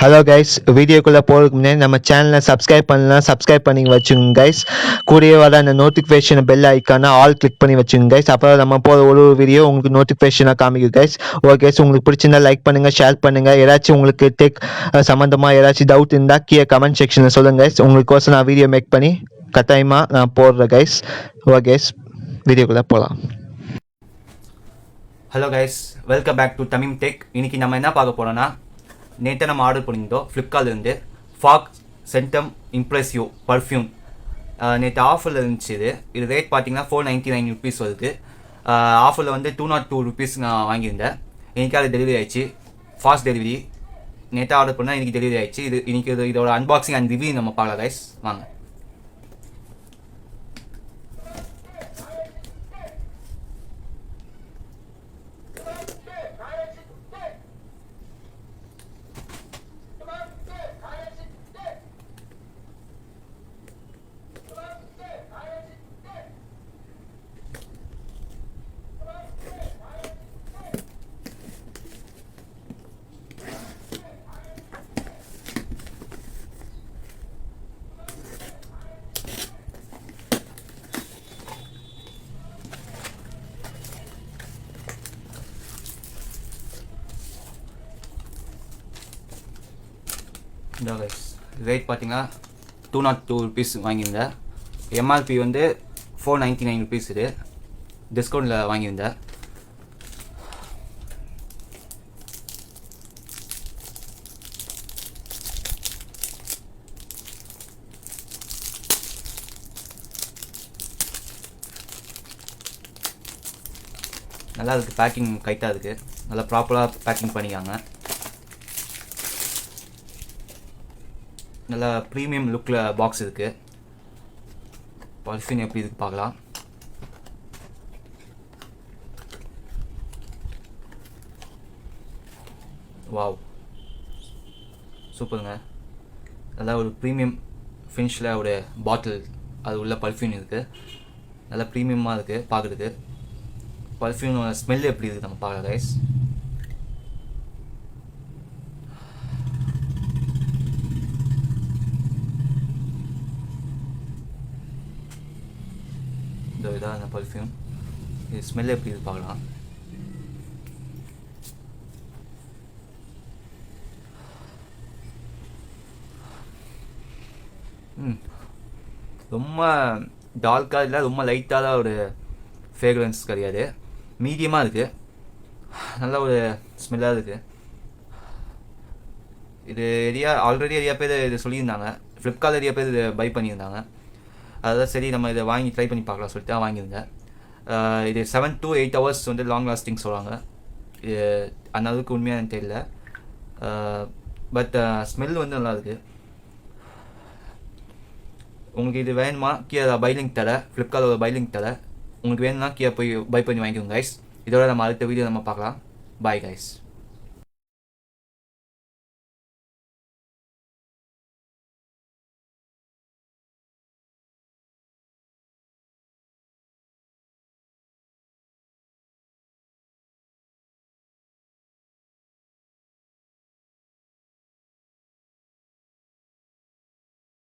Hello guys, வீடியோக்குள்ளே போகிறதுக்கு முன்னாடி நம்ம சேனலை சப்ஸ்கிரைப் பண்ணலாம், சப்ஸ்கிரைப் பண்ணி வச்சுங்க கைஸ். கூடவே வர அந்த நோட்டிஃபிகேஷன் பெல் ஐக்கான ஆல் கிளிக் பண்ணி வச்சுங்க கைஸ். அப்புறம் நம்ம போகிற ஒரு வீடியோ உங்களுக்கு நோட்டிஃபிகேஷனாக காமிக்கும் கைஸ். ஓகே கைஸ், உங்களுக்கு பிடிச்சிருந்தா லைக் பண்ணுங்கள், ஷேர் பண்ணுங்கள். ஏதாச்சும் உங்களுக்கு டெக் சம்மந்தமாக ஏதாச்சும் டவுட் இருந்தால் கீழே கமெண்ட் செக்ஷனில் சொல்லுங்கள் கைஸ். உங்களுக்கோசம் நான் வீடியோ மேக் பண்ணி கட்டாயமாக நான் போடுறேன் கைஸ். ஓகே கைஸ், வீடியோக்குள்ளே போகலாம். Hello guys, welcome back to Tamim Tech. இன்னைக்கு நம்ம என்ன பார்க்க போறோம்னா, நேற்று நம்ம ஆர்டர் பண்ணியிருந்தோம் ஃப்ளிப்கார்ட்லேருந்து ஃபாக் சென்டம் இம்ப்ரெஸ்யூ பர்ஃப்யூம். நேற்று ஆஃபரில் இருந்துச்சு. இது ரேட் பார்த்தீங்கன்னா 499 ருபீஸ் வருது. ஆஃபரில் வந்து 202 ருபீஸ் நான் வாங்கியிருந்தேன். இன்றைக்கி அது டெலிவரி ஆயிடுச்சு, ஃபாஸ்ட் டெலிவரி. நேற்று ஆர்டர் பண்ணால் இன்றைக்கி டெலிவரி ஆயிடுச்சு. இன்றைக்கி இதோட அன்பாக்சிங் அண்ட் ரிவ்யூ நம்ம பார்க்கலாம் கைஸ், வாங்க. இந்த கைஸ், ரேட் பார்த்தீங்கன்னா 202 ருபீஸ் வாங்கியிருந்தேன். எம்ஆர்பி வந்து 499 ருபீஸ். இது டிஸ்கவுண்டில் வாங்கியிருந்தேன். நல்லா இருக்குது, பேக்கிங் கைட்டாக இருக்குது. நல்லா ப்ராப்பராக பேக்கிங் பண்ணிக்காங்க. நல்லா ப்ரீமியம் லுக்கில் பாக்ஸ் இருக்குது. பர்ஃப்யூம் எப்படி இருக்கு பார்க்கலாம். வாவ், சூப்பருங்க. நல்லா ஒரு ப்ரீமியம் ஃபினிஷில் ஒரு பாட்டில் அது உள்ள பர்ஃப்யூம் இருக்குது. நல்லா ப்ரீமியமாக இருக்குது பார்க்குறதுக்கு. பர்ஃப்யூம் ஸ்மெல் எப்படி இருக்குது நம்ம பார்க்கலாம் கைஸ். இதான் அந்த பர்ஃப்யூம். இது ஸ்மெல் எப்படி இது பார்க்கலாம். ரொம்ப டார்க்காக இல்லை, ரொம்ப லைட்டாக தான் ஒரு ஃப்ரேக்ரன்ஸ் கிடையாது, மீடியமாக இருக்குது. நல்ல ஒரு ஸ்மெல்லாக இருக்குது. இது ஆல்ரெடி நிறையா பேர் இது சொல்லியிருந்தாங்க. ஃப்ளிப்கார்ட் நிறையா பேர் இது பை பண்ணியிருந்தாங்க. அதான் சரி நம்ம இதை வாங்கி ட்ரை பண்ணி பார்க்கலாம் சொல்லிட்டு தான் வாங்கியிருந்தேன். இது 7 to 8 hours வந்து லாங் லாஸ்டிங் சொல்கிறாங்க. இது அந்த அளவுக்கு உண்மையாக எனக்கு தெரியல. பட் ஸ்மெல் வந்து நல்லா இருக்குது. உங்களுக்கு இது வேணுமா கீழே பை லிங்க் தர, ஃப்ளிப்கார்ட்டோட பை லிங்க் தர. உங்களுக்கு வேணும்னா கீழே போய் பை பண்ணி வாங்கிக்கோங்க கைஸ். இதோட நம்ம அடுத்த வீடியோ நம்ம பார்க்கலாம். Bye guys.